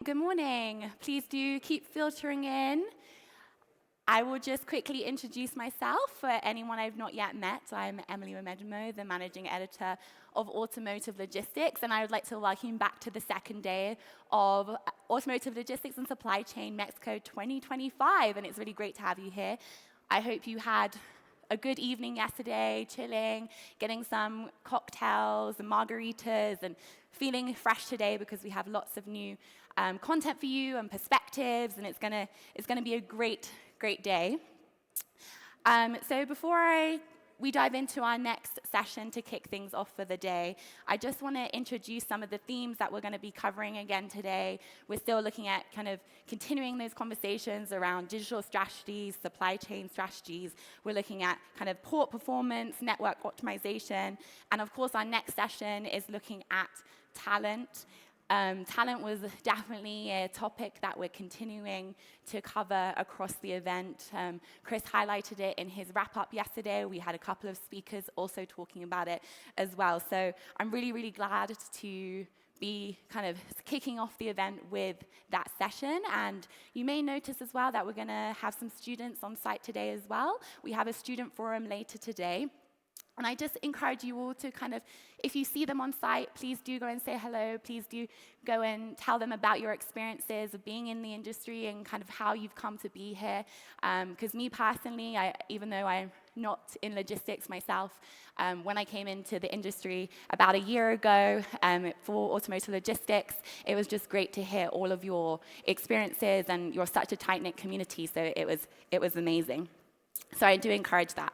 Good morning. Please do keep filtering in. I will just quickly introduce myself for anyone I've not yet met. I'm Emily Memedimo, the Managing Editor of Automotive Logistics, and I would like to welcome you back to the second day of Automotive Logistics and Supply Chain Mexico 2025, and it's really great to have you here. I hope you had a good evening yesterday, chilling, getting some cocktails and margaritas, and feeling fresh today because we have lots of new content for you and perspectives, and it's gonna be a great day. So before we dive into our next session to kick things off for the day, I just want to introduce some of the themes that we're going to be covering again today. We're still looking at kind of continuing those conversations around digital strategies, supply chain strategies. We're looking at kind of port performance, network optimization, and of course our next session is looking at talent. Talent was definitely a topic that we're continuing to cover across the event. Chris highlighted it in his wrap-up yesterday. We had a couple of speakers also talking about it as well. So I'm really, really glad to be kind of kicking off the event with that session. And you may notice as well that we're going to have some students on site today as well. We have a student forum later today. And I just encourage you all to kind of, if you see them on site, please do go and say hello. Please do go and tell them about your experiences of being in the industry and kind of how you've come to be here. Because me personally, even though I'm not in logistics myself, when I came into the industry about a year ago for automotive logistics, it was just great to hear all of your experiences, and you're such a tight-knit community, so it was amazing. So I do encourage that.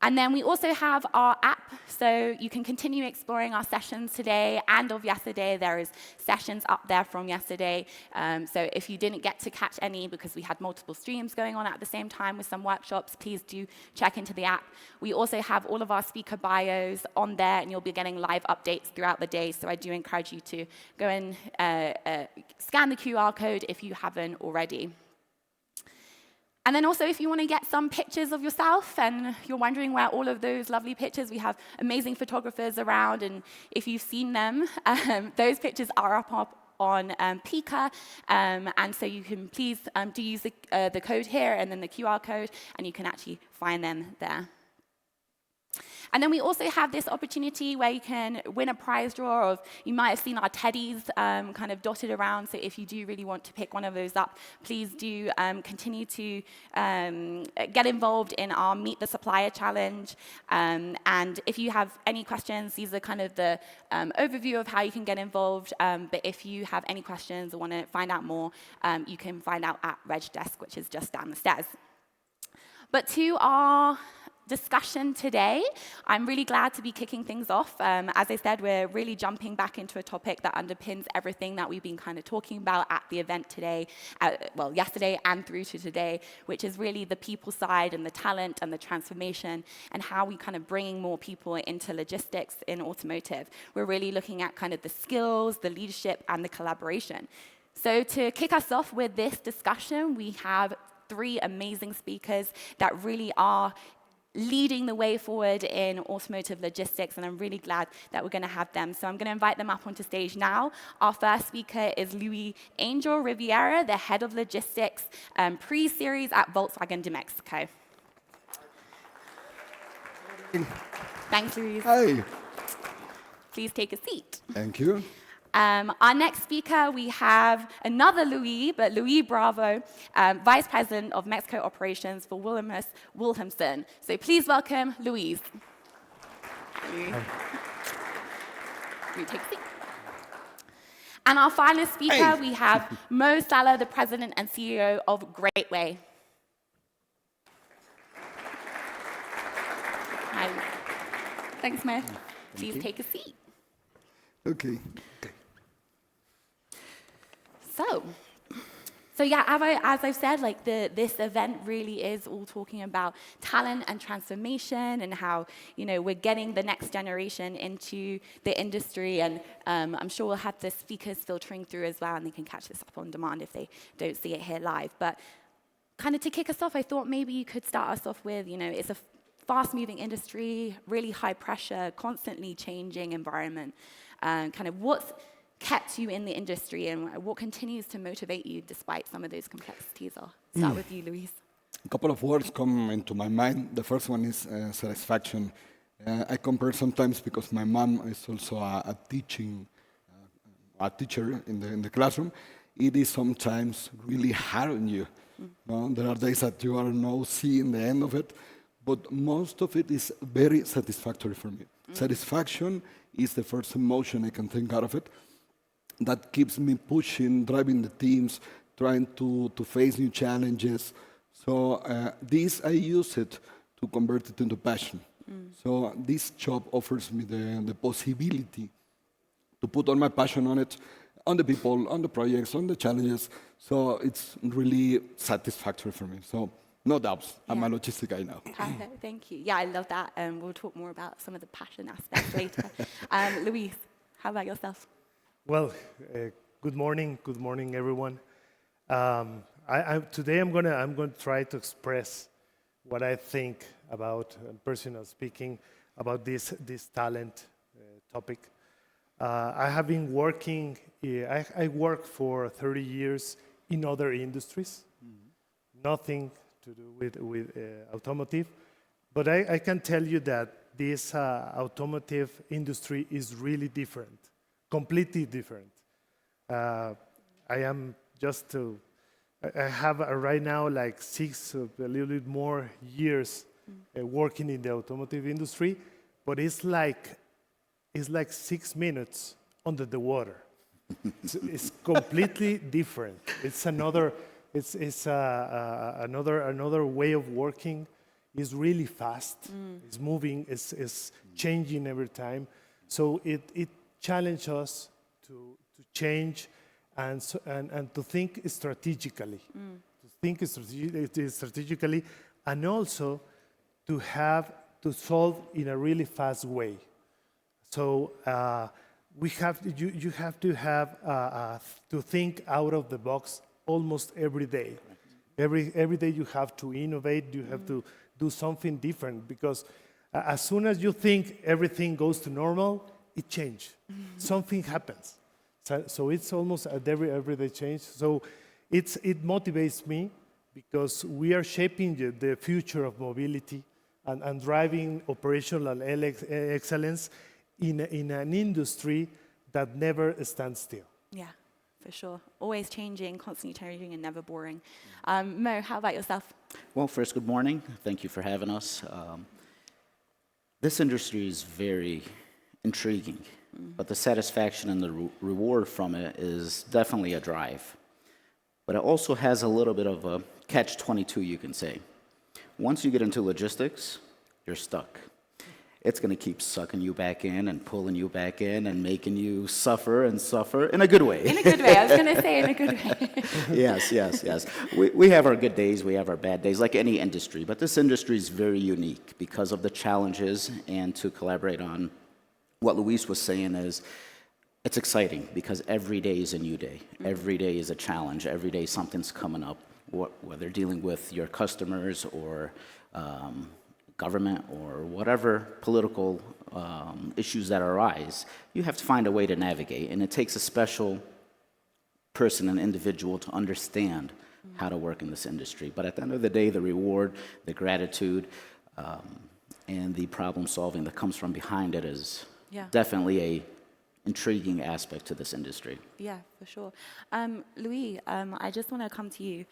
And then we also have our app, so you can continue exploring our sessions today and of yesterday. There is sessions up there from yesterday. So if you didn't get to catch any because we had multiple streams going on at the same time with some workshops, please do check into the app. We also have all of our speaker bios on there, and you'll be getting live updates throughout the day. So I do encourage you to go and scan the QR code if you haven't already. And then also, if you want to get some pictures of yourself and you're wondering where all of those lovely pictures, we have amazing photographers around, and if you've seen them, those pictures are up on Pika, and so you can please do use the code here and then the QR code, and you can actually find them there. And then we also have this opportunity where you can win a prize draw of, you might have seen our teddies kind of dotted around, so if you do really want to pick one of those up, please do continue to get involved in our Meet the Supplier Challenge. And if you have any questions, these are kind of the overview of how you can get involved, but if you have any questions or want to find out more, you can find out at Reg Desk, which is just down the stairs. But to our discussion today, I'm really glad to be kicking things off. As I said, we're really jumping back into a topic that underpins everything that we've been kind of talking about at the event today, yesterday and through to today, which is really the people side and the talent and the transformation and how we kind of bringing more people into logistics in automotive. We're really looking at kind of the skills, the leadership, and the collaboration. So to kick us off with this discussion, we have three amazing speakers that really are leading the way forward in automotive logistics, and I'm really glad that we're going to have them. So I'm going to invite them up onto stage now. Our first speaker is Luis Angel Riviera, the head of logistics pre-series at Volkswagen de Mexico. Thanks, Luis. Hi. Please take a seat. Thank you. Our next speaker, we have another Luis, but Luis Bravo, Vice President of Mexico Operations for Wilhelmsen. So please welcome Luis. Luis. You take a seat. And our final speaker, we have Mo Salah, the President and CEO of Greatway. Hi. Thanks, Mo. Please take a seat. Okay. So yeah, as I've said, like this event really is all talking about talent and transformation and how, you know, we're getting the next generation into the industry, and I'm sure we'll have the speakers filtering through as well, and they can catch this up on demand if they don't see it here live. But kind of to kick us off, I thought maybe you could start us off with, you know, it's a fast-moving industry, really high pressure, constantly changing environment. Kind of what's kept you in the industry, and what continues to motivate you despite some of those complexities? I'll start with you, Luis. A couple of words come into my mind. The first one is satisfaction. I compare sometimes because my mom is also a teacher in the classroom. It is sometimes really hard on you. No? There are days that you are not seeing the end of it, but most of it is very satisfactory for me. Satisfaction is the first emotion I can think out of it. That keeps me pushing, driving the teams, trying to face new challenges. So this, I use it to convert it into passion. So this job offers me the possibility to put all my passion on it, on the people, on the projects, on the challenges. So it's really satisfactory for me. So no doubts, I'm a logistic guy now. Perfect, thank you. Yeah, I love that. We'll talk more about some of the passion aspects later. Luis, how about yourself? Well, good morning, everyone. Today I'm going to try to express what I think about, personal speaking, about this talent topic. I have been working. I worked for 30 years in other industries, nothing to do with automotive, but I can tell you that this automotive industry is really different, completely different. I am just I have right now like a little bit more years working in the automotive industry, but it's like 6 minutes under the water. It's completely different. It's another way of working. It's really fast. It's moving. It's changing every time. So it challenges us to change and to think strategically, and also to solve in a really fast way. So you have to have to think out of the box almost every day. Every day you have to innovate. You have to do something different, because as soon as you think everything goes to normal, it changes. Something happens. So it's almost at everyday change. So it motivates me, because we are shaping the future of mobility and driving operational excellence in an industry that never stands still. Yeah, for sure. Always changing, constantly changing, and never boring. Mo, how about yourself? Well, first, good morning. Thank you for having us. This industry is very intriguing, but the satisfaction and the reward from it is definitely a drive. But it also has a little bit of a catch-22, you can say. Once you get into logistics, you're stuck. It's going to keep sucking you back in and pulling you back in and making you suffer and suffer in a good way. In a good way. I was going to say in a good way. Yes. We have our good days, we have our bad days, like any industry. But this industry is very unique because of the challenges, and to collaborate on what Luis was saying is, it's exciting because every day is a new day. Every day is a challenge. Every day something's coming up, whether dealing with your customers or government or whatever political issues that arise. You have to find a way to navigate, and it takes a special person, an individual, to understand how to work in this industry. But at the end of the day, the reward, the gratitude, and the problem solving that comes from behind it is definitely a intriguing aspect to this industry. Yeah, for sure. Louis, I just want to come to you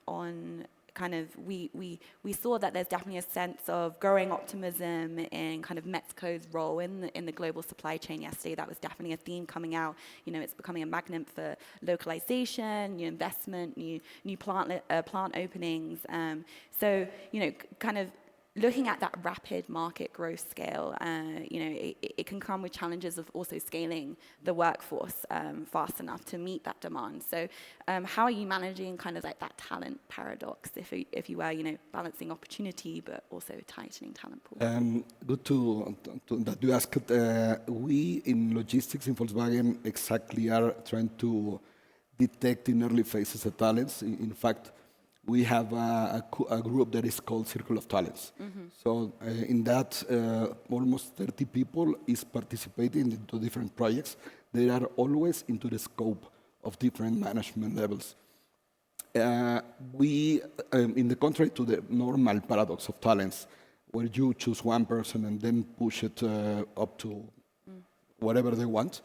on kind of, we saw that there's definitely a sense of growing optimism in kind of Mexico's role in the global supply chain yesterday. That was definitely a theme coming out. You know, it's becoming a magnet for localization, new investment, new plant openings. So, you know, kind of looking at that rapid market growth scale, you know, it can come with challenges of also scaling the workforce fast enough to meet that demand. So how are you managing kind of like that talent paradox, if you were, you know, balancing opportunity but also tightening talent pool? Good to that you asked. We in logistics in Volkswagen exactly are trying to detect in early phases the talents. In fact, we have a group that is called Circle of Talents. So in that, almost 30 people is participating into different projects. They are always into the scope of different management levels. In the contrary to the normal paradox of talents, where you choose one person and then push it up to whatever they want,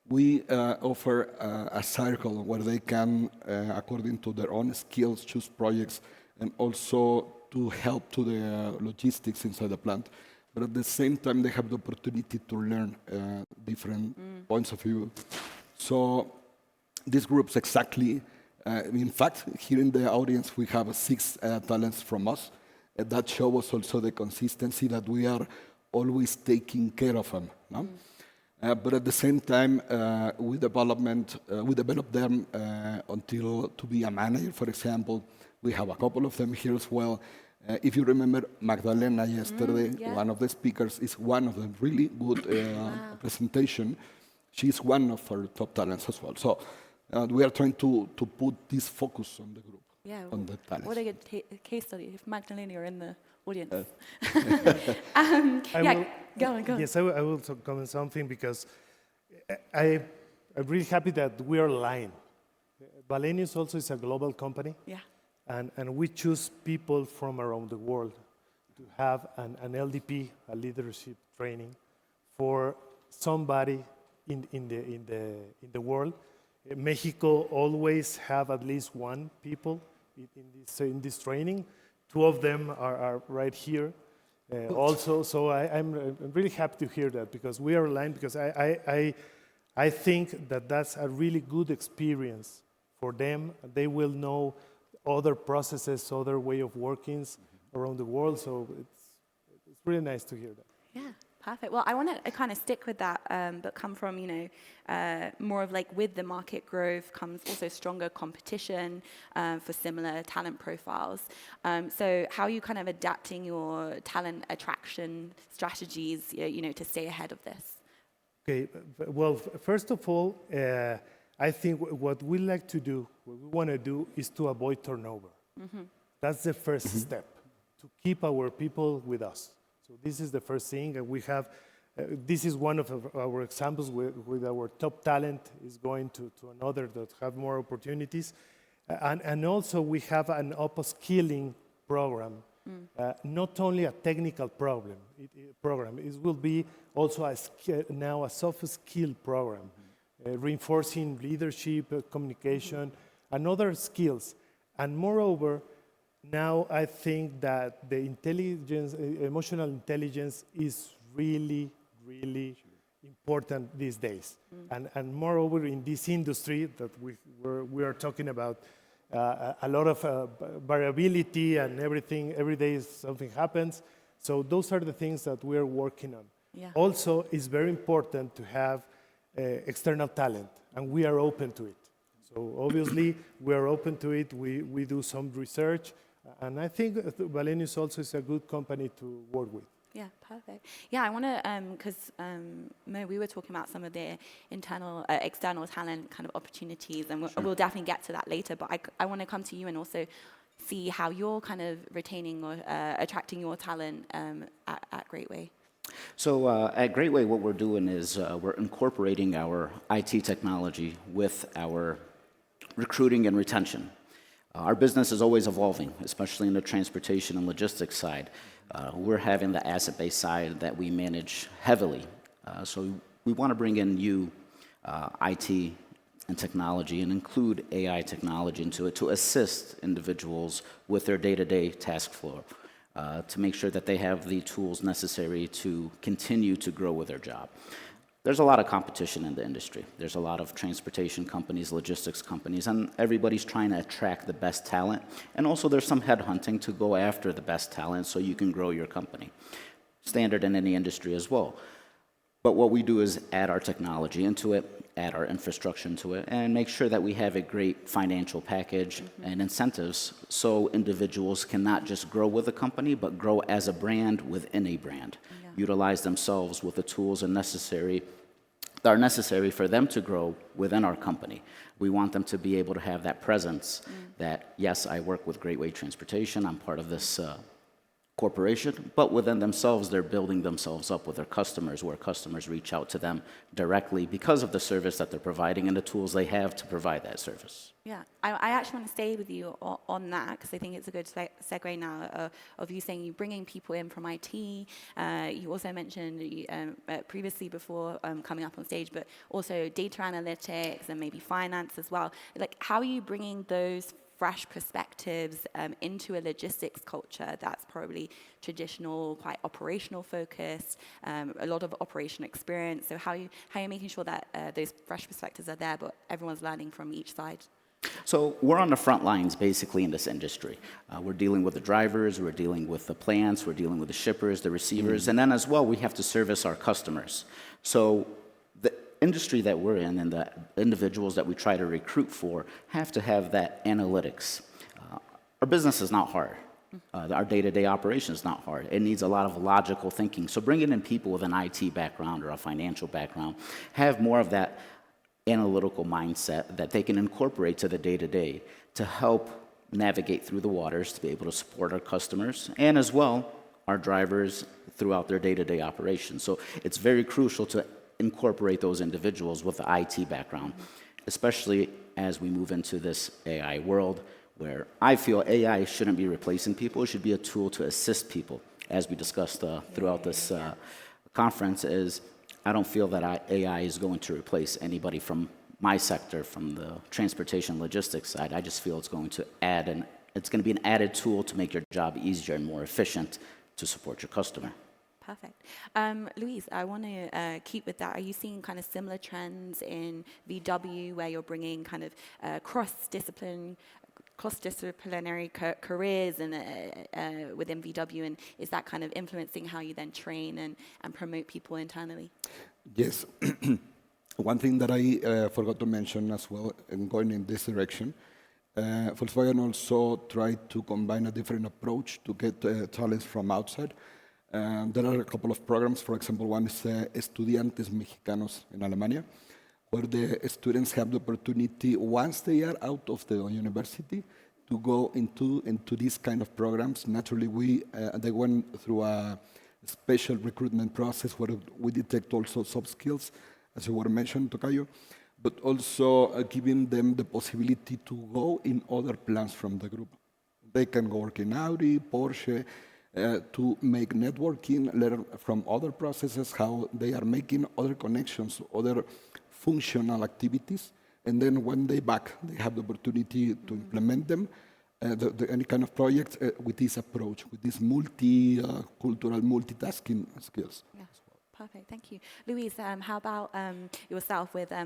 we offer a circle where they can, according to their own skills, choose projects and also to help to the logistics inside the plant. But at the same time, they have the opportunity to learn different points of view. So these groups exactly, in fact, here in the audience, we have 6 talents from us. That shows us also the consistency that we are always taking care of them. No? But at the same time, we develop them until to be a manager, for example. We have a couple of them here as well. If you remember Magdalena yesterday, one of the speakers is one of the really good presentation. She's one of our top talents as well. So we are trying to put this focus on the group, on the talents. What a good case study if Magdalena are in the audience. Go on. Yes, I will comment something because I'm really happy that we are aligned. Valenius also is a global company. Yeah. And we choose people from around the world to have an LDP, a leadership training, for somebody in the world. Mexico always have at least one people in this training. 2 of them are right here also. So I'm really happy to hear that because we are aligned. Because I think that that's a really good experience for them. They will know other processes, other way of working around the world. So it's really nice to hear that. Yeah, perfect. Well, I want to kind of stick with that, but come from, more of like with the market growth comes also stronger competition for similar talent profiles. So how are you kind of adapting your talent attraction strategies, to stay ahead of this? Okay, well, first of all, I think what we like to do, what we want to do is to avoid turnover. That's the first step, to keep our people with us. So this is the first thing, and we have, this is one of our examples with our top talent is going to another that have more opportunities. And also we have an upskilling program, not only a technical program, it will be also now a soft skill program. Reinforcing leadership, communication, and other skills. And moreover, now I think that the emotional intelligence is really, really important these days. And moreover, in this industry that we are talking about, a lot of variability and everything, every day something happens. So those are the things that we are working on. Yeah. Also, it's very important to have external talent, and we are open to it. So obviously, we are open to it. We do some research, and I think Valenius also is a good company to work with. Yeah, perfect. Yeah, I want to, because Mo, we were talking about some of the external talent kind of opportunities, and we'll definitely get to that later, but I want to come to you and also see how you're kind of retaining or attracting your talent at Greatway. So at Greatway, what we're doing is we're incorporating our IT technology with our recruiting and retention. Our business is always evolving, especially in the transportation and logistics side. We're having the asset-based side that we manage heavily. So we want to bring in new IT and technology and include AI technology into it to assist individuals with their day-to-day task flow. To make sure that they have the tools necessary to continue to grow with their job. There's a lot of competition in the industry. There's a lot of transportation companies, logistics companies, and everybody's trying to attract the best talent. And also there's some headhunting to go after the best talent so you can grow your company. Standard in any industry as well. But what we do is add our technology into it, add our infrastructure into it, and make sure that we have a great financial package and incentives so individuals can not just grow with a company, but grow as a brand within a brand. Yeah. Utilize themselves with the tools and necessary that are necessary for them to grow within our company. We want them to be able to have that presence that, yes, I work with Great Way Transportation, I'm part of this corporation, but within themselves, they're building themselves up with their customers, where customers reach out to them directly because of the service that they're providing and the tools they have to provide that service. Yeah, I actually want to stay with you on that because I think it's a good segue now of you saying you're bringing people in from IT. You also mentioned previously before coming up on stage, but also data analytics and maybe finance as well. Like, how are you bringing those fresh perspectives into a logistics culture that's probably traditional, quite operational focused, a lot of operation experience? So how are you making sure that those fresh perspectives are there, but everyone's learning from each side? So we're on the front lines, basically, in this industry. We're dealing with the drivers, we're dealing with the plants, we're dealing with the shippers, the receivers, and then as well, we have to service our customers. So the industry that we're in and the individuals that we try to recruit for have to have that analytics. Our business is not hard. Our day-to-day operation is not hard. It needs a lot of logical thinking. So bringing in people with an IT background or a financial background have more of that analytical mindset that they can incorporate to the day-to-day to help navigate through the waters to be able to support our customers and as well our drivers throughout their day-to-day operations. So it's very crucial to incorporate those individuals with the IT background, especially as we move into this AI world where I feel AI shouldn't be replacing people. It should be a tool to assist people. As we discussed throughout this conference, is I don't feel that AI is going to replace anybody from my sector, from the transportation logistics side. I just feel it's going to it's going to be an added tool to make your job easier and more efficient to support your customer. Perfect. Luis, I want to keep with that. Are you seeing kind of similar trends in VW where you're bringing kind of cross-disciplinary careers and within VW, and is that kind of influencing how you then train and promote people internally? Yes. One thing that I forgot to mention as well, and going in this direction, Volkswagen also tried to combine a different approach to get talents from outside. There are a couple of programs. For example, one is Estudiantes Mexicanos in Alemania, where the students have the opportunity, once they are out of the university, to go into these kind of programs. Naturally, they went through a special recruitment process where we detect also soft skills, as you were mentioned, Tocayo, but also giving them the possibility to go in other plants from the group. They can work in Audi, Porsche, to make networking, learn from other processes, how they are making other connections, other functional activities, and then when they back, they have the opportunity to implement them, any kind of project with this approach, with this multi-cultural multitasking skills. Yeah. Perfect, thank you. Luis, how about yourself with, are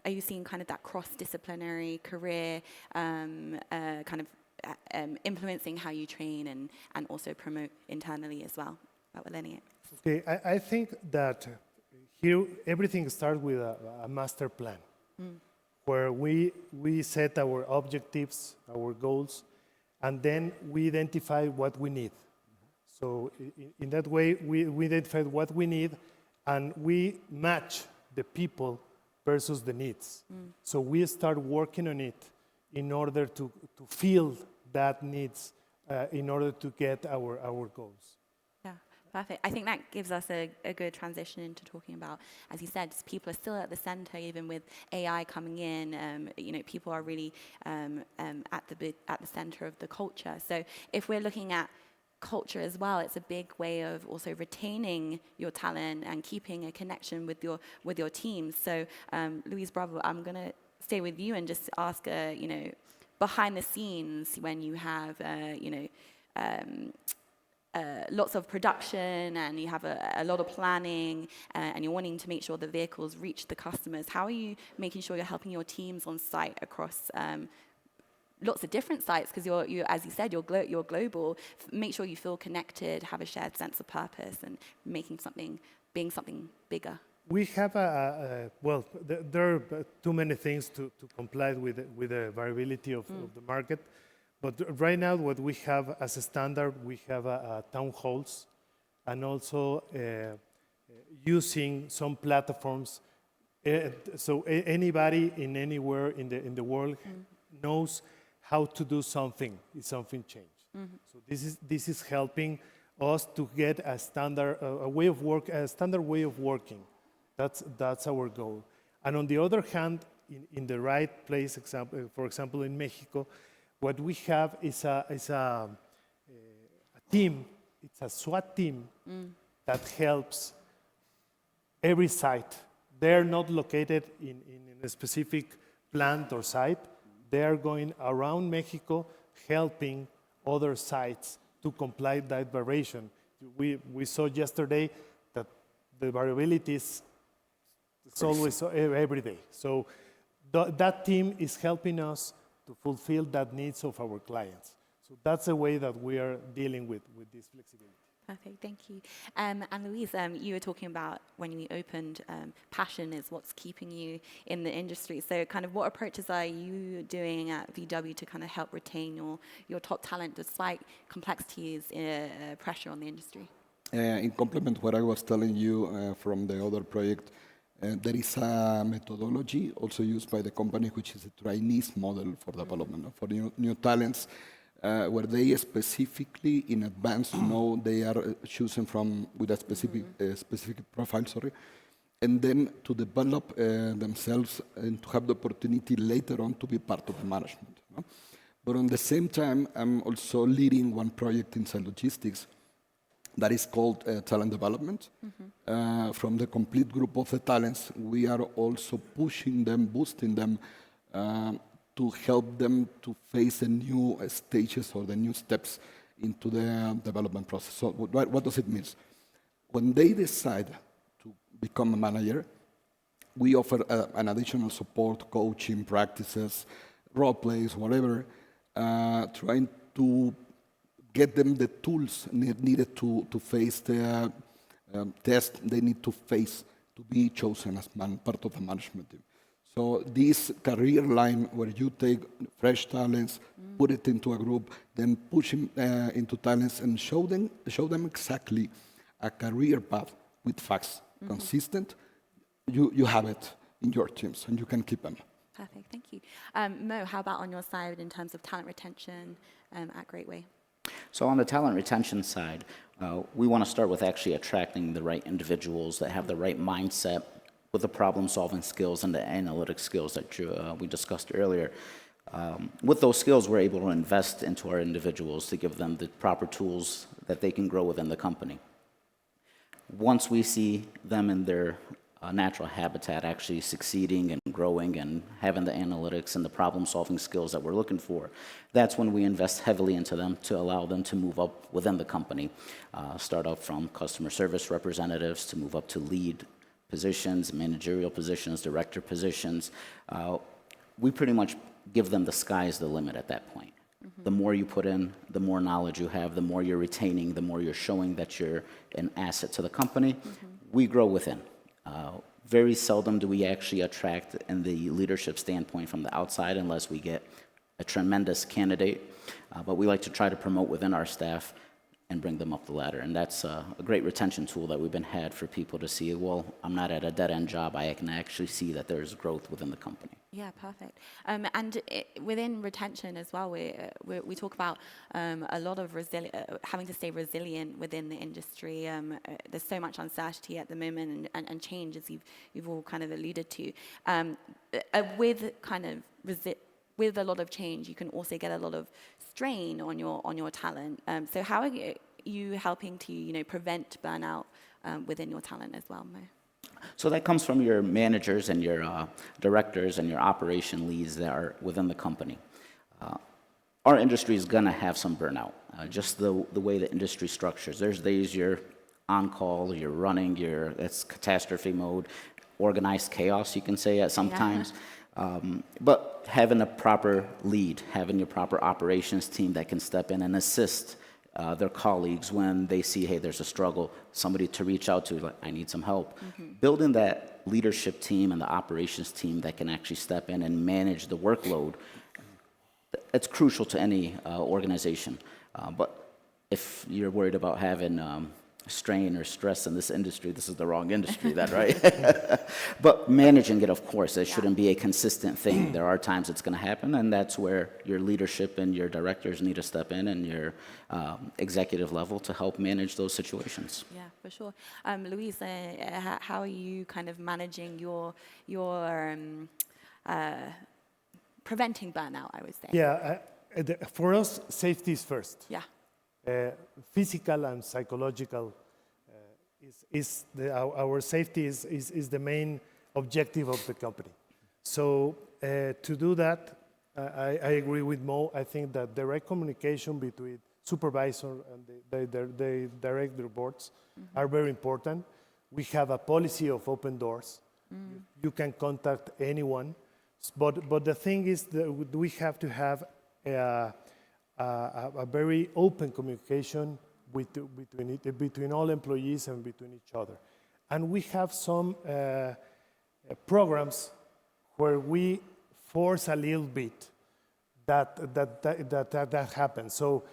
you seeing kind of that cross-disciplinary career kind of influencing how you train and also promote internally as well? Okay, I think that here everything starts with a master plan, where we set our objectives, our goals, and then we identify what we need. So in that way, we identify what we need, and we match the people versus the needs. So we start working on it in order to fill that needs, in order to get our goals. Yeah, perfect. I think that gives us a good transition into talking about, as you said, people are still at the center, even with AI coming in. People are really at the center of the culture. So if we're looking at culture as well, it's a big way of also retaining your talent and keeping a connection with your team. So Luis Bravo, I'm going to stay with you and just ask, behind the scenes when you have, lots of production and you have a lot of planning and you're wanting to make sure the vehicles reach the customers, how are you making sure you're helping your teams on site across lots of different sites, because you're, as you said, you're global. Make sure you feel connected, have a shared sense of purpose, and being something bigger. We have there are too many things to comply with the variability of the market. But right now, what we have as a standard, we have town halls, and also using some platforms Anybody in anywhere in the world knows how to do something if something changed. So this is helping us to get a standard standard way of working. That's our goal. And on the other hand, in the right place, for example, in Mexico, what we have is a team. It's a SWAT team that helps every site. They're not located in a specific plant or site. They are going around Mexico helping other sites to comply that variation. We saw yesterday that the variability is always every day. So that team is helping us to fulfill that needs of our clients. So that's the way that we are dealing with this flexibility. Perfect, thank you. And Luis, you were talking about when you opened, passion is what's keeping you in the industry. So kind of what approaches are you doing at VW to kind of help retain your top talent despite complexities, pressure on the industry? In complement what I was telling you from the other project, there is a methodology also used by the company, which is a trainees model for development, for new talents, where they specifically in advance know they are chosen from with a specific profile, and then to develop themselves and to have the opportunity later on to be part of the management. No? But on the same time, I'm also leading one project inside logistics that is called talent development. From the complete group of the talents, we are also pushing them, boosting them, to help them to face the new stages or the new steps into the development process. So what does it mean? When they decide to become a manager, we offer an additional support, coaching, practices, role plays, whatever, trying to get them the tools needed to face the test they need to face to be chosen as part of the management team. So this career line where you take fresh talents, put it into a group, then push them into talents and show them exactly a career path with facts, consistent, you have it in your teams and you can keep them. Perfect, thank you. Mo, how about on your side in terms of talent retention at Great Way? So on the talent retention side, we want to start with actually attracting the right individuals that have the right mindset with the problem-solving skills and the analytic skills that we discussed earlier. With those skills, we're able to invest into our individuals to give them the proper tools that they can grow within the company. Once we see them in their natural habitat actually succeeding and growing and having the analytics and the problem-solving skills that we're looking for, that's when we invest heavily into them to allow them to move up within the company. Start up from customer service representatives to move up to lead positions, managerial positions, director positions. We pretty much give them the sky's the limit at that point. The more you put in, the more knowledge you have, the more you're retaining, the more you're showing that you're an asset to the company. We grow within. Very seldom do we actually attract in the leadership standpoint from the outside unless we get a tremendous candidate. But we like to try to promote within our staff and bring them up the ladder. And that's a great retention tool that we've been had for people to see, well, I'm not at a dead-end job. I can actually see that there's growth within the company. Yeah, perfect. And within retention as well, we talk about a lot of having to stay resilient within the industry. There's so much uncertainty at the moment and change, as you've all kind of alluded to. With a lot of change, you can also get a lot of strain on your talent. So how are you helping to prevent burnout within your talent as well, Mo? So that comes from your managers and your directors and your operation leads that are within the company. Our industry is going to have some burnout, just the way the industry structures. There's days you're on call, you're running, it's catastrophe mode, organized chaos, you can say at sometimes. But having a proper lead, having your proper operations team that can step in and assist their colleagues when they see, hey, there's a struggle, somebody to reach out to, like, I need some help. Building that leadership team and the operations team that can actually step in and manage the workload, it's crucial to any organization. But if you're worried about having strain or stress in this industry. This is the wrong industry, that right? But managing it, of course, it shouldn't be a consistent thing. There are times it's going to happen, and that's where your leadership and your directors need to step in, and your executive level to help manage those situations. Yeah, for sure. Luis, how are you kind of managing your preventing burnout, I would say? Yeah, for us, safety is first. Yeah. Physical and psychological our safety is the main objective of the company. So to do that, I agree with Mo. I think that direct communication between supervisor and the direct reports are very important. We have a policy of open doors. You can contact anyone, but the thing is that we have to have a very open communication between all employees and between each other. And we have some programs where we force a little bit that happens. So,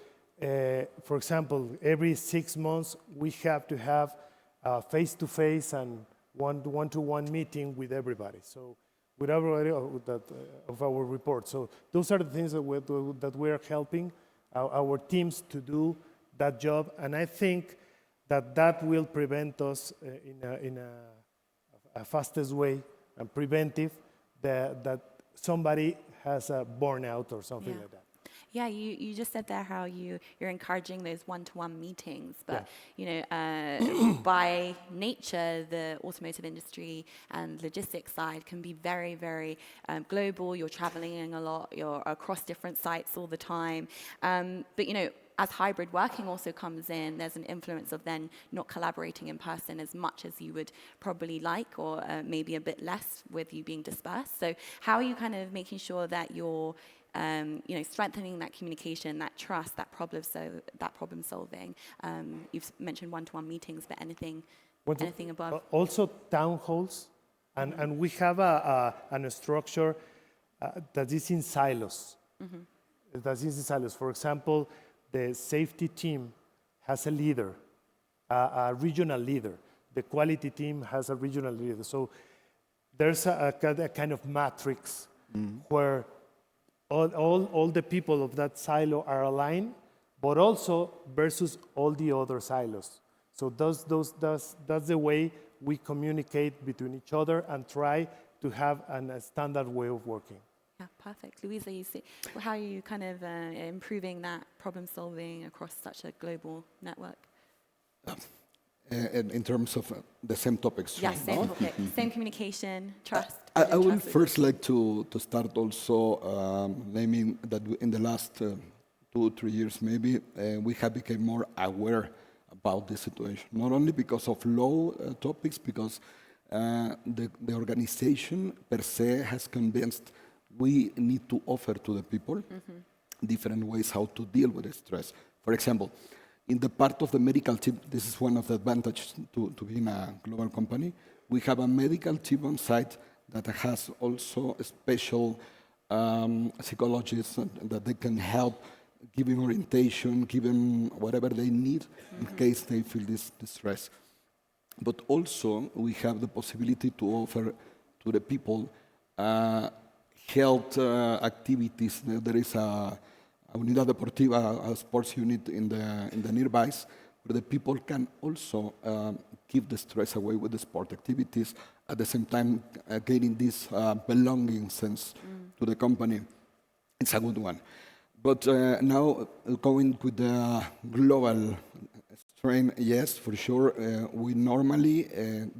for example, every 6 months, we have to have a face-to-face and one-to-one meeting with everybody. So with everybody of our report. So those are the things that we're helping our teams to do that job. And I think that will prevent us in a fastest way and preventive that somebody has a burnout or something like that. Yeah, you just said there how you're encouraging those one-to-one meetings, but by nature, the automotive industry and logistics side can be very, very global. You're traveling a lot. You're across different sites all the time. But as hybrid working also comes in, there's an influence of then not collaborating in person as much as you would probably like, or maybe a bit less with you being dispersed. So how are you kind of making sure that you're strengthening that communication, that trust, that problem solving? You've mentioned one-to-one meetings, but anything above? Also town halls, and we have a structure that is in silos. That is in silos. For example, the safety team has a leader, a regional leader. The quality team has a regional leader. So there's a kind of matrix where all the people of that silo are aligned, but also versus all the other silos. So that's the way we communicate between each other and try to have a standard way of working. Yeah, perfect. Luisa, how are you kind of improving that problem solving across such a global network? In terms of the same topics. Yes, same topic, same communication, trust. I would first like to start also naming that in the last 2-3 years maybe, we have become more aware about the situation. Not only because of law topics, because the organization per se has convinced we need to offer to the people different ways how to deal with the stress. For example, in the part of the medical team, this is one of the advantages to being a global company. We have a medical team on site that has also a special psychologists that they can help, giving orientation, giving whatever they need in case they feel this stress. But also, we have the possibility to offer to the people health activities. There is a Unidad Deportiva, a sports unit in the nearbys, where the people can also keep the stress away with the sport activities, at the same time gaining this belonging sense to the company. It's a good one. But now going with the global strain, yes, for sure, we normally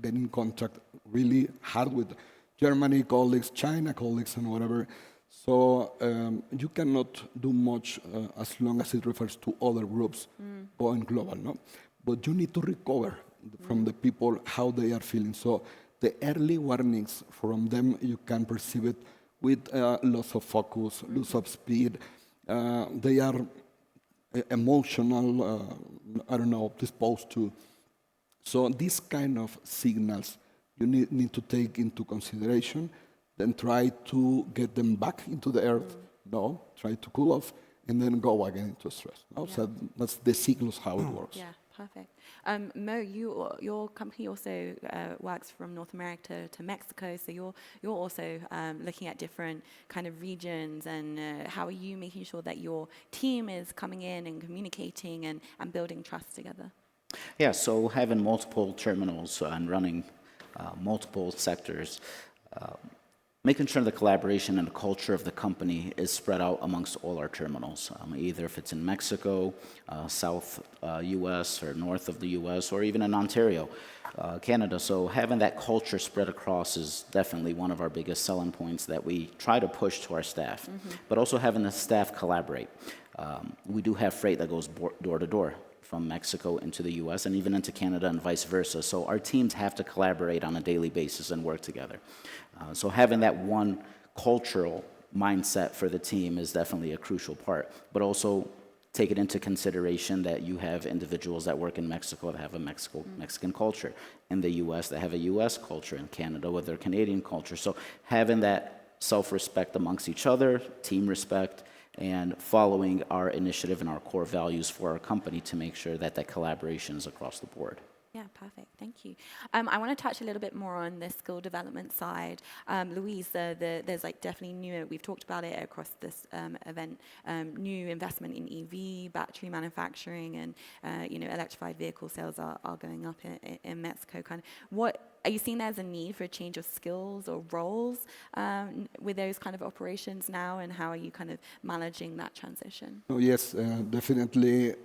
get in contact really hard with Germany colleagues, China colleagues, and whatever. So you cannot do much as long as it refers to other groups going global, no? But you need to recover from the people how they are feeling. So the early warnings from them, you can perceive it with loss of focus, loss of speed. They are emotional, disposed to. So these kind of signals you need to take into consideration, then try to get them back into the earth. Try to cool off, and then go again into stress. So that's the cycles how it works. Yeah, perfect. Mo, your company also works from North America to Mexico, so you're also looking at different kind of regions, and how are you making sure that your team is coming in and communicating and building trust together? Yeah, so having multiple terminals and running multiple sectors, making sure the collaboration and the culture of the company is spread out amongst all our terminals, either if it's in Mexico, South U.S., or north of the U.S., or even in Ontario, Canada. So having that culture spread across is definitely one of our biggest selling points that we try to push to our staff, but also having the staff collaborate. We do have freight that goes door to door from Mexico into the U.S. and even into Canada and vice versa. So our teams have to collaborate on a daily basis and work together. So having that one cultural mindset for the team is definitely a crucial part, but also take it into consideration that you have individuals that work in Mexico that have a Mexican culture, in the U.S. that have a U.S. culture, in Canada with their Canadian culture. So having that self-respect amongst each other, team respect, and following our initiative and our core values for our company to make sure that that collaboration is across the board. Yeah, perfect. Thank you. I want to touch a little bit more on the skill development side. Louise, there's like definitely new, we've talked about it across this event, new investment in EV, battery manufacturing, and electrified vehicle sales are going up in Mexico. Kind of, what are you seeing there as a need for a change of skills or roles with those kind of operations now, and how are you kind of managing that transition? Oh, yes, definitely.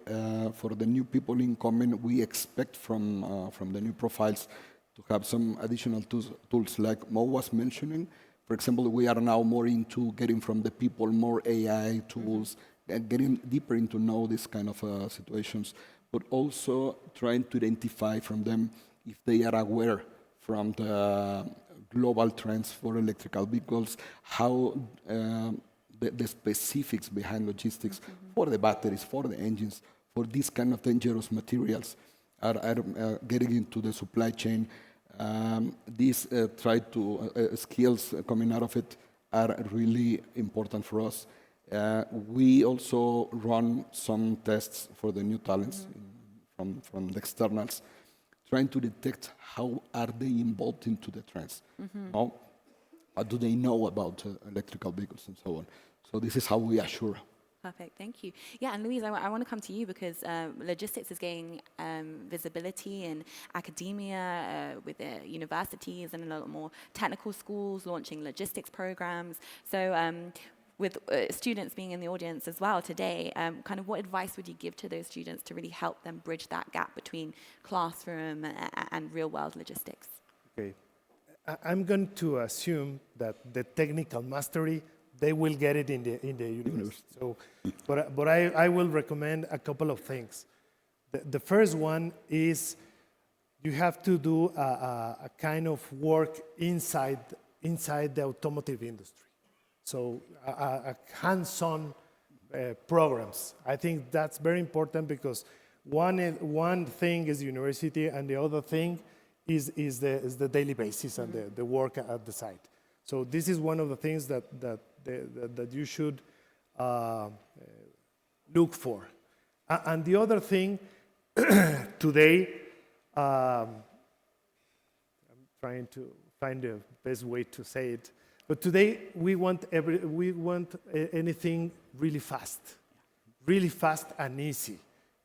For the new people incoming, we expect from the new profiles to have some additional tools like Mo was mentioning. For example, we are now more into getting from the people more AI tools and getting deeper into know this kind of situations, but also trying to identify from them if they are aware from the global trends for electrical vehicles, how the specifics behind logistics for the batteries, for the engines, for these kind of dangerous materials are getting into the supply chain. These skills coming out of it are really important for us. We also run some tests for the new talents from the externals, trying to detect how are they involved into the trends. How do they know about electrical vehicles and so on. So this is how we assure. Perfect, thank you. Yeah, and Louise, I want to come to you because logistics is gaining visibility in academia with the universities and a lot more technical schools launching logistics programs. So with students being in the audience as well today, kind of what advice would you give to those students to really help them bridge that gap between classroom and real-world logistics? Okay. I'm going to assume that the technical mastery, they will get it in the university. So, but I will recommend a couple of things. The first one is you have to do a kind of work inside the automotive industry. So a hands-on programs. I think that's very important because one thing is university and the other thing is the daily basis and the work at the site. So this is one of the things that you should look for. And the other thing today, I'm trying to find the best way to say it. But today we want anything really fast and easy,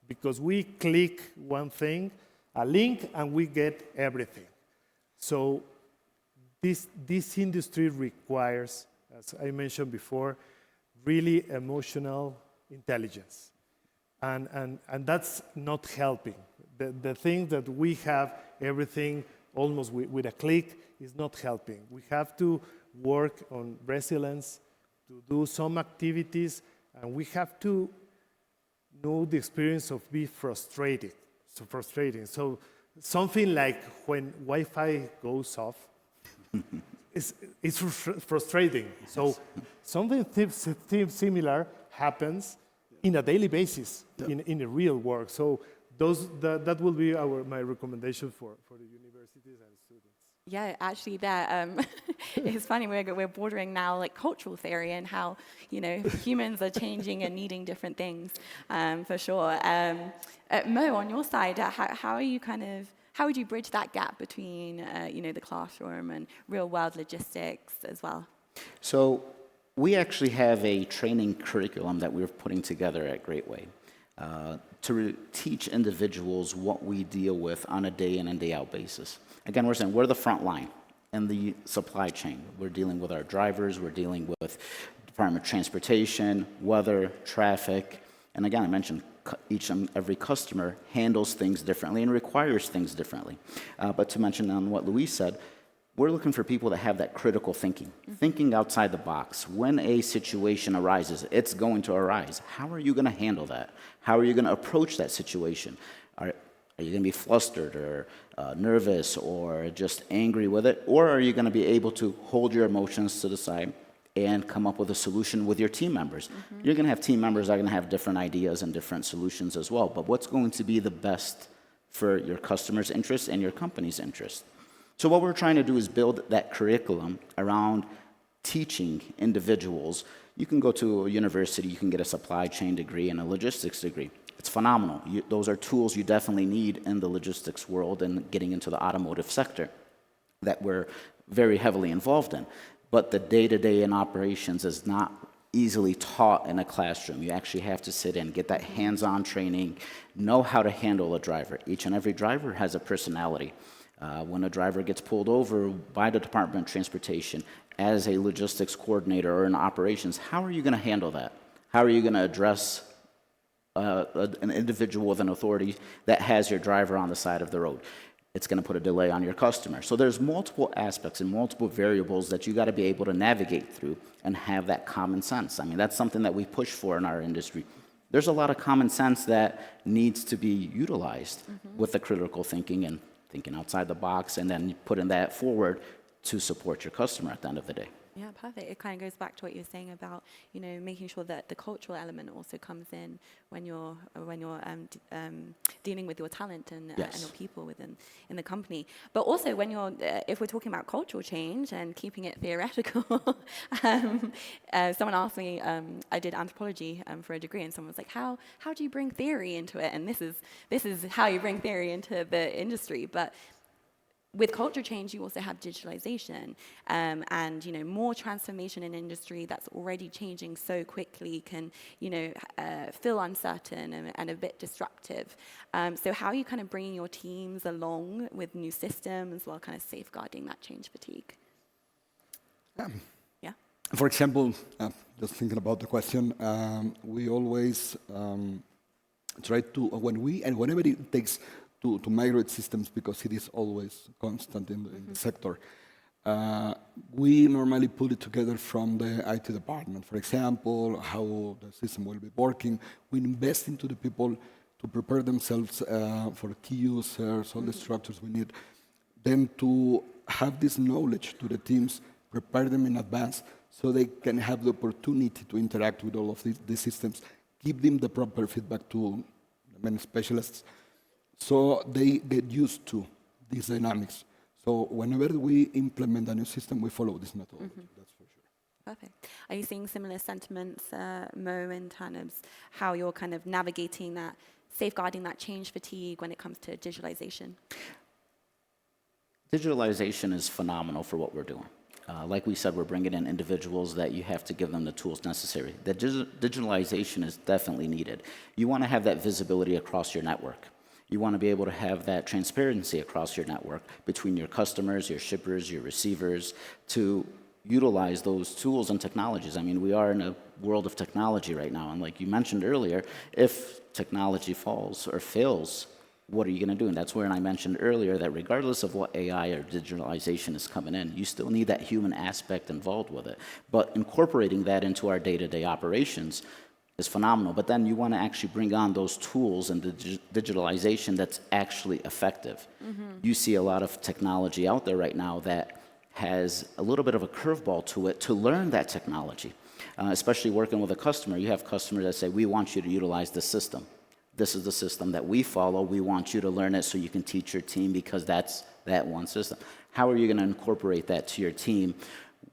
because we click one thing, a link, and we get everything. So this industry requires, as I mentioned before, really emotional intelligence, and that's not helping. The thing that we have everything almost with a click is not helping. We have to work on resilience, to do some activities, and we have to know the experience of being frustrated. So frustrating. So something like when Wi-Fi goes off, it's frustrating. So something similar happens in a daily basis in the real work. So that will be my recommendation for the universities and the students. Yeah, actually, it's funny. We're bordering now like cultural theory and how humans are changing and needing different things, for sure. Mo, on your side, how are you how would you bridge that gap between the classroom and real world logistics as well? So we actually have a training curriculum that we're putting together at Great Way to teach individuals what we deal with on a day in and day out basis. Again, we're saying we're the front line in the supply chain. We're dealing with our drivers, we're dealing with Department of Transportation, weather, traffic, and again, I mentioned each and every customer handles things differently and requires things differently. But to mention on what Luis said, we're looking for people that have that critical thinking, thinking outside the box. When a situation arises, it's going to arise. How are you going to handle that? How are you going to approach that situation? Are you going to be flustered or nervous or just angry with it? Or are you going to be able to hold your emotions to the side and come up with a solution with your team members? You're going to have team members that are going to have different ideas and different solutions as well. But what's going to be the best for your customers' interest and your company's interest? So what we're trying to do is build that curriculum around teaching individuals. You can go to a university, you can get a supply chain degree and a logistics degree. It's phenomenal. Those are tools you definitely need in the logistics world and getting into the automotive sector that we're very heavily involved in. But the day-to-day in operations is not easily taught in a classroom. You actually have to sit in, get that hands-on training, know how to handle a driver. Each and every driver has a personality. When a driver gets pulled over by the Department of Transportation as a logistics coordinator or in operations, how are you going to handle that? How are you going to address an individual with an authority that has your driver on the side of the road? It's going to put a delay on your customer. So there's multiple aspects and multiple variables that you got to be able to navigate through and have that common sense. I mean, that's something that we push for in our industry. There's a lot of common sense that needs to be utilized with the critical thinking and thinking outside the box and then putting that forward to support your customer at the end of the day. Yeah, perfect. It kind of goes back to what you were saying about, making sure that the cultural element also comes in when you're dealing with your talent and your people in the company. But also when if we're talking about cultural change and keeping it theoretical, someone asked me, I did anthropology for a degree, and someone was like, how do you bring theory into it? And this is how you bring theory into the industry. But with culture change, you also have digitalization, and more transformation in industry that's already changing so quickly can feel uncertain and a bit disruptive. So how are you kind of bringing your teams along with new systems while kind of safeguarding that change fatigue? Yeah. For example, just thinking about the question, we always try to whenever it takes to migrate systems, because it is always constant in the sector. We normally put it together from the IT department. For example, how the system will be working. We invest into the people to prepare themselves for key users, all the structures we need. Then to have this knowledge to the teams, prepare them in advance so they can have the opportunity to interact with all of these systems, give them the proper feedback to the many specialists, so they get used to these dynamics. So whenever we implement a new system, we follow this methodology, that's for sure. Perfect. Are you seeing similar sentiments, Mo, in terms of how you're kind of navigating that, safeguarding that change fatigue when it comes to digitalization? Digitalization is phenomenal for what we're doing. Like we said, we're bringing in individuals that you have to give them the tools necessary. The digitalization is definitely needed. You want to have that visibility across your network. You want to be able to have that transparency across your network between your customers, your shippers, your receivers, to utilize those tools and technologies. I mean, we are in a world of technology right now, and like you mentioned earlier, if technology falls or fails, what are you going to do? And that's where I mentioned earlier that regardless of what AI or digitalization is coming in, you still need that human aspect involved with it. But incorporating that into our day-to-day operations is phenomenal. But then you want to actually bring on those tools and the digitalization that's actually effective. You see a lot of technology out there right now that has a little bit of a curveball to it to learn that technology. Especially working with a customer, you have customers that say, we want you to utilize this system. This is the system that we follow. We want you to learn it so you can teach your team because that's that one system. How are you going to incorporate that to your team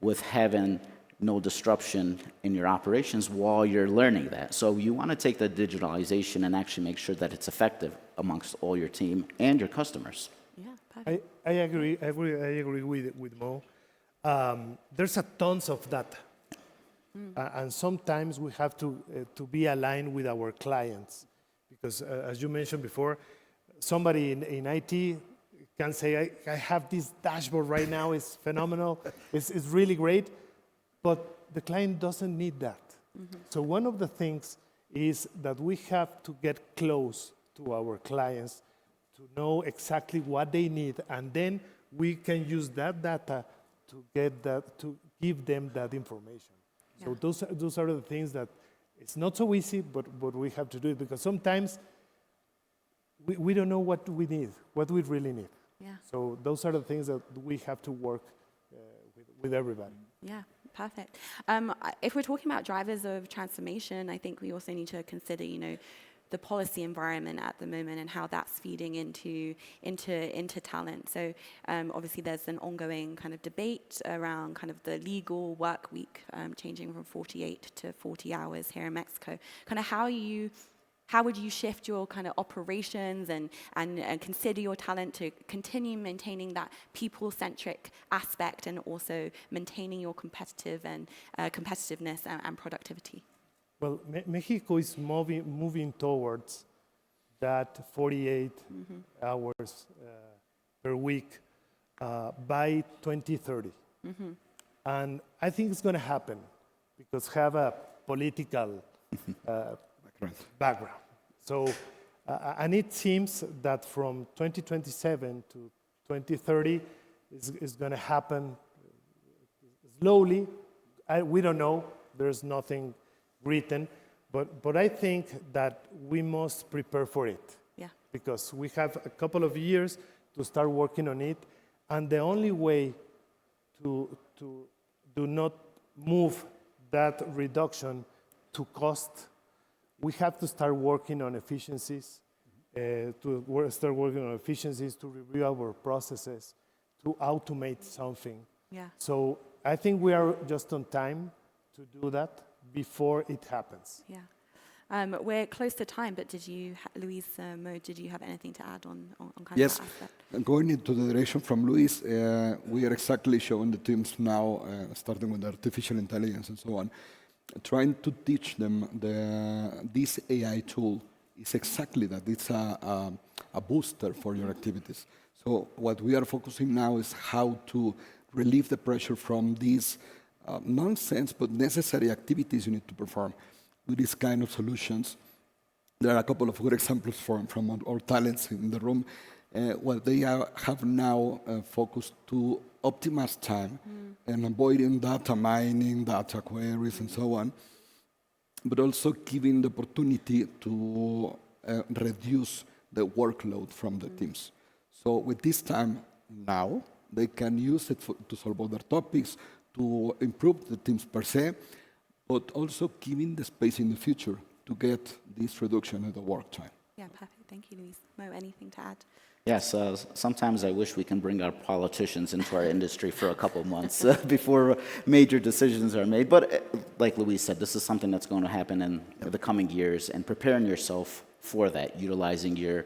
with having no disruption in your operations while you're learning that? So you want to take the digitalization and actually make sure that it's effective amongst all your team and your customers. Yeah, perfect. I agree with Mo. There's a tons of data, and sometimes we have to be aligned with our clients, because as you mentioned before, somebody in IT can say, I have this dashboard right now, it's phenomenal, it's really great, but the client doesn't need that. So one of the things is that we have to get close to our clients to know exactly what they need, and then we can use that data to give them that information. So those are the things that it's not so easy, but we have to do it, because sometimes we don't know what we need, what we really need. Yeah. So those are the things that we have to work with everybody. Yeah, perfect. If we're talking about drivers of transformation, I think we also need to consider, the policy environment at the moment and how that's feeding into talent. So obviously there's an ongoing kind of debate around kind of the legal work week changing from 48 to 40 hours here in Mexico. Kind of how would you shift your kind of operations and consider your talent to continue maintaining that people-centric aspect and also maintaining your competitiveness and productivity? Well, Mexico is moving towards that 48 hours per week by 2030. And I think it's going to happen because have a political background. So, and it seems that from 2027 to 2030 is going to happen slowly. We don't know. There's nothing written, but I think that we must prepare for it. Yeah. Because we have a couple of years to start working on it, and the only way to do not move that reduction to cost, we have to start working on efficiencies, to review our processes, to automate something. Yeah. So I think we are just on time to do that before it happens. Yeah. We're close to time, but did you, Luis, Mo, did you have anything to add on kind Yes. of that aspect? Going into the direction from Luis, we are exactly showing the teams now, starting with artificial intelligence and so on, trying to teach them this AI tool is exactly that. It's a booster for your activities. So what we are focusing now is how to relieve the pressure from these nonsense but necessary activities you need to perform with these kind of solutions. There are a couple of good examples from our talents in the room. They have now focused to optimize time and avoiding data mining, data queries, and so on, but also giving the opportunity to reduce the workload from the teams. So with this time now, they can use it to solve other topics, to improve the teams per se, but also giving the space in the future to get this reduction in the work time. Yeah, perfect. Thank you, Luis. Mo, anything to add? Yes, sometimes I wish we can bring our politicians into our industry for a couple of months before major decisions are made. But like Luis said, this is something that's going to happen in the coming years, and preparing yourself for that, utilizing your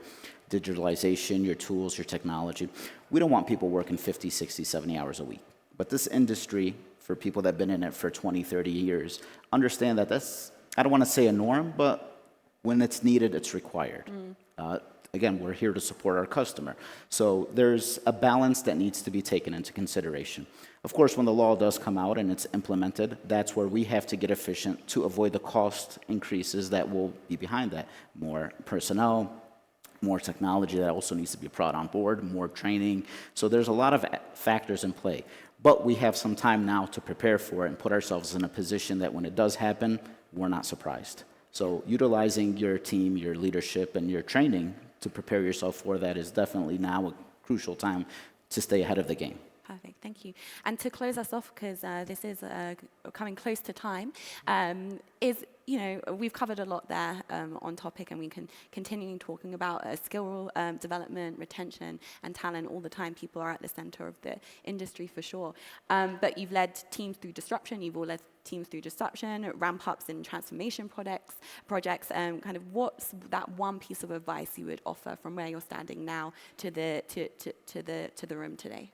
digitalization, your tools, your technology. We don't want people working 50, 60, 70 hours a week. But this industry, for people that have been in it for 20, 30 years, understand that that's, I don't want to say a norm, but when it's needed, it's required. Again, we're here to support our customer. So there's a balance that needs to be taken into consideration. Of course, when the law does come out and it's implemented, that's where we have to get efficient to avoid the cost increases that will be behind that. More personnel, more technology that also needs to be brought on board, more training. So there's a lot of factors in play. But we have some time now to prepare for it and put ourselves in a position that when it does happen, we're not surprised. So utilizing your team, your leadership, and your training to prepare yourself for that is definitely now a crucial time to stay ahead of the game. Perfect, thank you. And to close us off, because this is coming close to time, we've covered a lot there on topic, and we can continue talking about skill development, retention, and talent all the time. People are at the center of the industry for sure. But you've led teams through disruption. You've all led teams through disruption, ramp-ups in transformation projects. Kind of what's that one piece of advice you would offer from where you're standing now to the room today?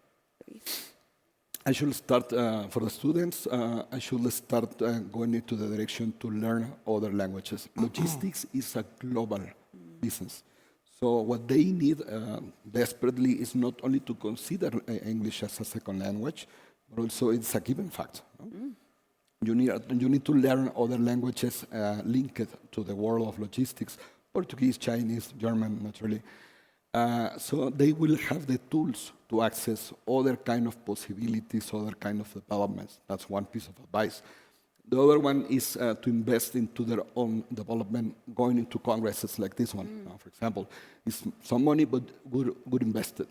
I should start, for the students, I should start going into the direction to learn other languages. Logistics is a global business. So what they need desperately is not only to consider English as a second language, but also it's a given fact. No? You need to learn other languages linked to the world of logistics, Portuguese, Chinese, German, naturally. So they will have the tools to access other kind of possibilities, other kind of developments. That's one piece of advice. The other one is to invest into their own development, going into congresses like this one, for example. It's some money, but good invested.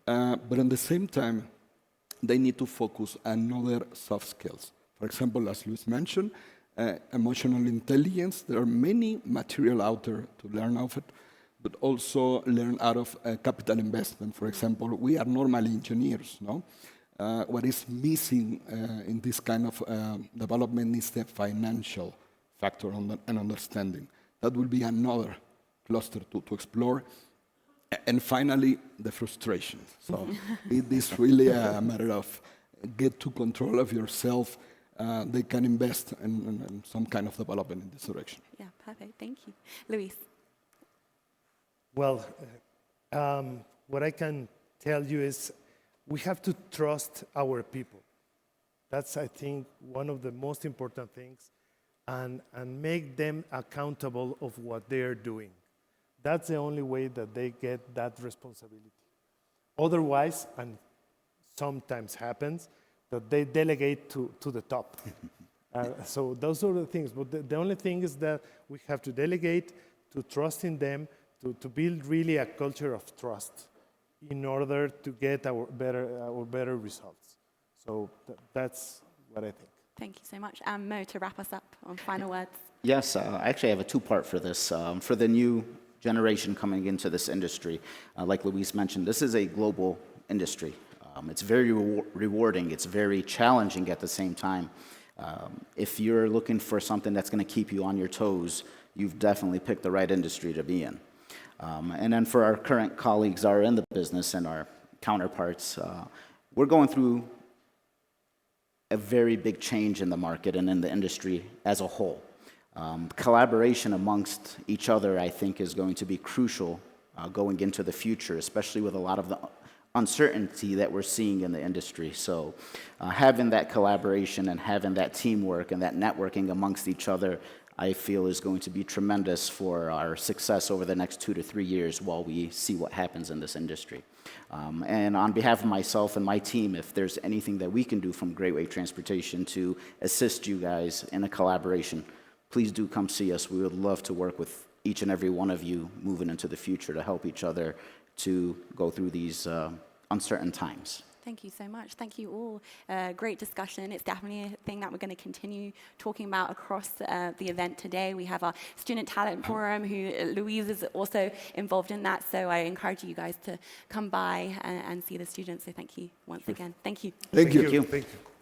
But at the same time, they need to focus on other soft skills. For example, as Luis mentioned, emotional intelligence. There are many material out there to learn of it, but also learn out of capital investment. For example, we are normally engineers, no? What is missing in this kind of development is the financial factor and understanding. That will be another cluster to explore. And finally, the frustration. So it is really a matter of get to control of yourself. They can invest in some kind of development in this direction. Yeah, perfect. Thank you. Luis. Well, what I can tell you is we have to trust our people. That's, I think, one of the most important things, and make them accountable of what they're doing. That's the only way that they get that responsibility. Otherwise, and sometimes happens, that they delegate to the top. So those are the things. But the only thing is that we have to delegate, to trust in them, to build really a culture of trust in order to get our better results. So that's what I think. Thank you so much. Mo, to wrap us up on final words. Yes, I actually have a two-part for this. For the new generation coming into this industry, like Luis mentioned, this is a global industry. It's very rewarding. It's very challenging at the same time. If you're looking for something that's going to keep you on your toes, you've definitely picked the right industry to be in. And then for our current colleagues that are in the business and our counterparts, we're going through a very big change in the market and in the industry as a whole. Collaboration amongst each other, I think, is going to be crucial going into the future, especially with a lot of the uncertainty that we're seeing in the industry. So having that collaboration and having that teamwork and that networking amongst each other, I feel is going to be tremendous for our success over the next 2 to 3 years while we see what happens in this industry. And on behalf of myself and my team, if there's anything that we can do from Great Wave Transportation to assist you guys in a collaboration, please do come see us. We would love to work with each and every one of you moving into the future to help each other to go through these uncertain times. Thank you so much. Thank you all. Great discussion. It's definitely a thing that we're going to continue talking about across the event today. We have our Student Talent Forum, who Louise is also involved in that. So I encourage you guys to come by and see the students. So thank you once again. Thank you. Thank you. Thank you.